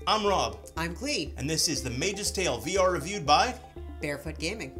I'm Rob. I'm Clee. And this is the Mage's Tale VR reviewed by Barefoot Gaming.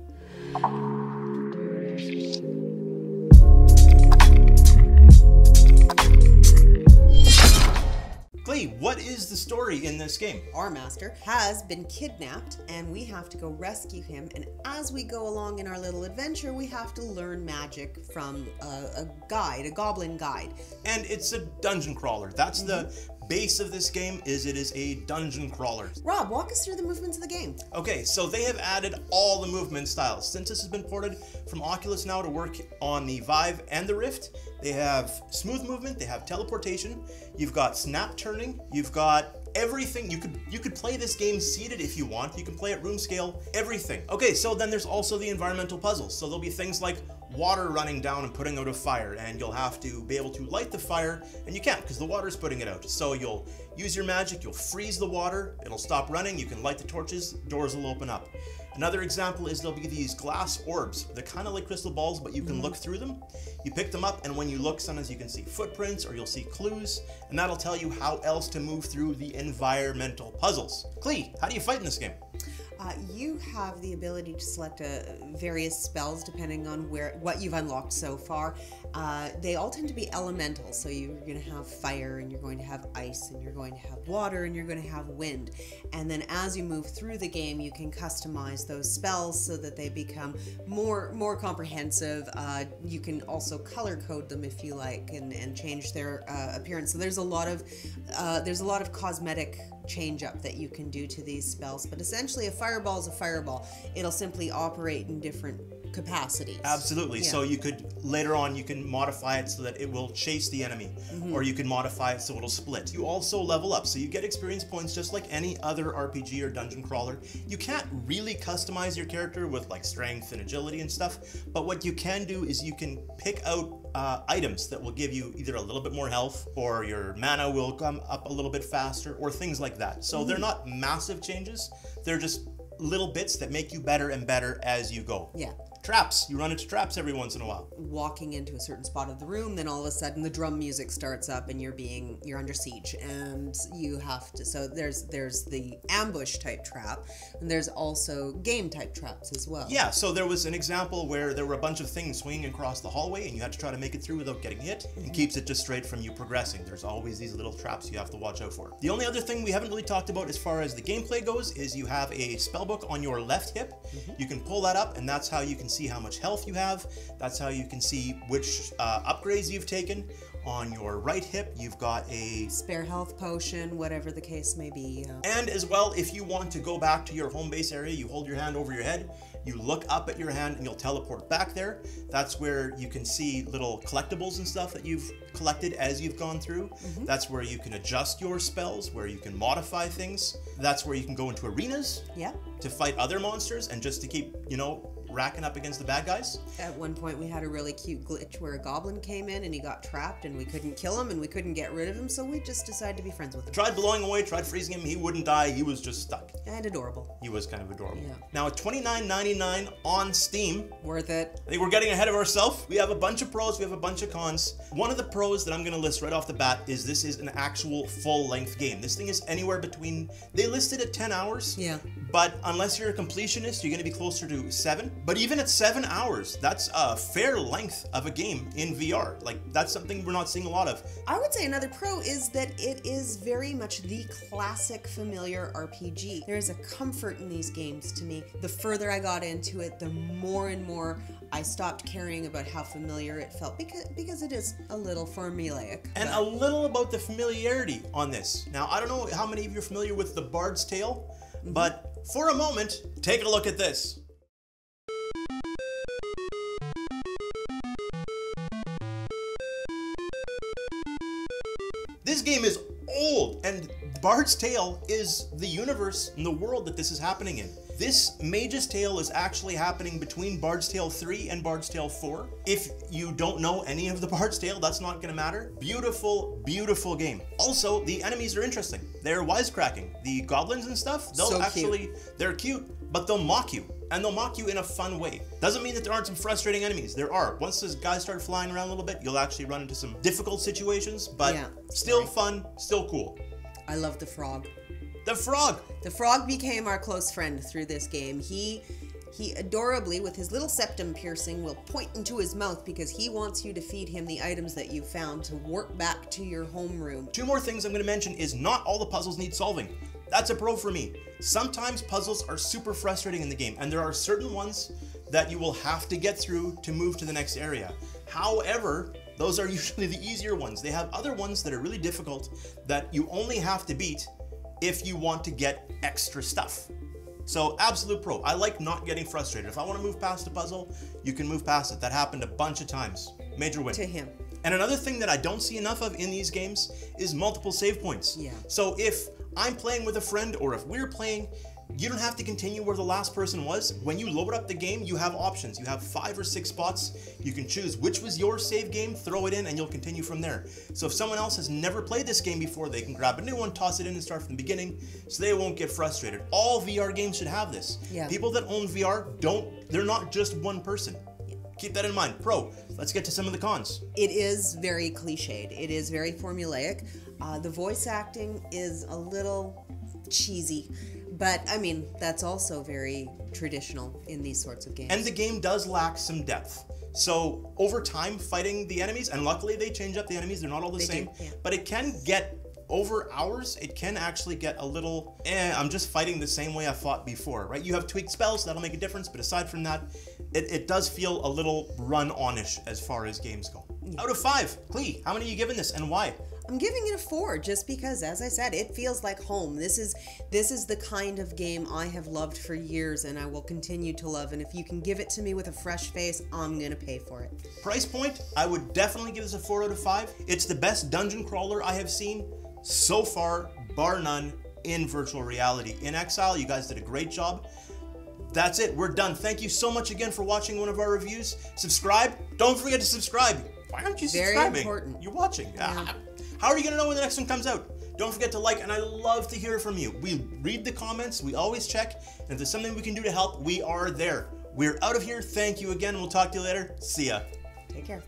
Clee, what is the story in this game? Our master has been kidnapped and we have to go rescue him, and as we go along in our little adventure we have to learn magic from a goblin guide. And it's a dungeon crawler. That's the base of this game. It is a dungeon crawler. Rob, walk us through the movements of the game. Okay, so they have added all the movement styles. Since this has been ported from Oculus now to work on the Vive and the Rift, they have smooth movement, they have teleportation, you've got snap turning, you've got everything. You could play this game seated if you want. You can play at room scale, everything. Okay, so then there's also the environmental puzzles. So there'll be things like water running down and putting out a fire, and you'll have to be able to light the fire, and you can't because the water's putting it out. So you'll use your magic, you'll freeze the water, it'll stop running, you can light the torches, doors will open up. Another example is there'll be these glass orbs. They're kind of like crystal balls, but you can look through them. You pick them up, and when you look, sometimes you can see footprints or you'll see clues, and that'll tell you how else to move through the environmental puzzles. Clee, how do you fight in this game? You have the ability to select various spells depending on what you've unlocked so far. They all tend to be elemental, so you're going to have fire, and you're going to have ice, and you're going to have water, and you're going to have wind. And then as you move through the game, you can customize those spells so that they become more comprehensive. You can also color code them if you like, and change their appearance. So there's a lot of cosmetic change up that you can do to these spells, but essentially a fireball is a fireball. It'll simply operate in different capacities. Absolutely. Yeah. So you could, later on, you can modify it so that it will chase the enemy, or you can modify it so it'll split. You also level up, so you get experience points just like any other RPG or dungeon crawler. You can't really customize your character with like strength and agility and stuff, but what you can do is you can pick out items that will give you either a little bit more health, or your mana will come up a little bit faster, or things like that. So they're not massive changes, they're just little bits that make you better and better as you go. Yeah. Traps. You run into traps every once in a while. Walking into a certain spot of the room, then all of a sudden the drum music starts up and you're under siege, and you have to, so there's the ambush type trap, and there's also game type traps as well. Yeah, so there was an example where there were a bunch of things swinging across the hallway, and you had to try to make it through without getting hit, and keeps it just straight from you progressing. There's always these little traps you have to watch out for. The only other thing we haven't really talked about as far as the gameplay goes is you have a spellbook on your left hip. You can pull that up, and that's how you can see how much health you have. That's how you can see which upgrades you've taken. On your right hip, you've got a spare health potion, whatever the case may be. And as well, if you want to go back to your home base area, you hold your hand over your head, you look up at your hand, and you'll teleport back there. That's where you can see little collectibles and stuff that you've collected as you've gone through. That's where you can adjust your spells, where you can modify things. That's where you can go into arenas to fight other monsters and just to keep, racking up against the bad guys. At one point we had a really cute glitch where a goblin came in and he got trapped, and we couldn't kill him and we couldn't get rid of him, so we just decided to be friends with him. Tried blowing away, tried freezing him, he wouldn't die, he was just stuck. And adorable. He was kind of adorable. Yeah. Now at $29.99 on Steam. Worth it. I think we're getting ahead of ourselves. We have a bunch of pros, we have a bunch of cons. One of the pros that I'm going to list right off the bat is this is an actual full-length game. This thing is anywhere between, they listed at 10 hours. Yeah. But unless you're a completionist, you're going to be closer to 7. But even at 7 hours, that's a fair length of a game in VR. Like, that's something we're not seeing a lot of. I would say another pro is that it is very much the classic familiar RPG. There is a comfort in these games to me. The further I got into it, the more and more I stopped caring about how familiar it felt, because it is a little formulaic. And a little about the familiarity on this. Now, I don't know how many of you are familiar with the Bard's Tale, but for a moment, take a look at this. This game is old, and Bard's Tale is the universe and the world that this is happening in. This Mage's Tale is actually happening between Bard's Tale 3 and Bard's Tale 4. If you don't know any of the Bard's Tale, that's not gonna matter. Beautiful, beautiful game. Also, the enemies are interesting. They're wisecracking. The goblins and stuff, they're cute, but they'll mock you. And they'll mock you in a fun way. Doesn't mean that there aren't some frustrating enemies. There are. Once those guys start flying around a little bit, you'll actually run into some difficult situations, but still fun, still cool. I love the frog. The frog! The frog became our close friend through this game. He adorably, with his little septum piercing, will point into his mouth because he wants you to feed him the items that you found to work back to your homeroom. Two more things I'm going to mention is not all the puzzles need solving. That's a pro for me. Sometimes puzzles are super frustrating in the game, and there are certain ones that you will have to get through to move to the next area. However, those are usually the easier ones. They have other ones that are really difficult that you only have to beat if you want to get extra stuff. So, absolute pro. I like not getting frustrated. If I want to move past a puzzle, you can move past it. That happened a bunch of times. Major win. To him. And another thing that I don't see enough of in these games is multiple save points. Yeah. So if I'm playing with a friend or if we're playing, you don't have to continue where the last person was. When you load up the game, you have options. You have 5 or 6 spots. You can choose which was your save game, throw it in, and you'll continue from there. So if someone else has never played this game before, they can grab a new one, toss it in, and start from the beginning, so they won't get frustrated. All VR games should have this. Yeah. People that own VR they're not just one person. Keep that in mind. Pro, let's get to some of the cons. It is very cliched. It is very formulaic. The voice acting is a little cheesy, but I mean, that's also very traditional in these sorts of games. And the game does lack some depth. So over time, fighting the enemies, and luckily they change up the enemies, they're not all the same, yeah. but it can get over hours, it can actually get a little, I'm just fighting the same way I fought before, right? You have tweaked spells, that'll make a difference, but aside from that, it does feel a little run-on-ish as far as games go. Yeah. Out of 5, Clee, how many are you giving this and why? I'm giving it a 4 just because, as I said, it feels like home. This is the kind of game I have loved for years and I will continue to love, and if you can give it to me with a fresh face, I'm gonna pay for it. Price point, I would definitely give this a 4 out of 5. It's the best dungeon crawler I have seen so far, bar none, in virtual reality. In Exile, you guys did a great job. That's it, we're done. Thank you so much again for watching one of our reviews. Subscribe, don't forget to subscribe. Why aren't you subscribing? Very important. You're watching. Yeah. How are you gonna know when the next one comes out? Don't forget to like, and I love to hear from you. We read the comments, we always check, and if there's something we can do to help, we are there. We're out of here, thank you again, we'll talk to you later. See ya. Take care.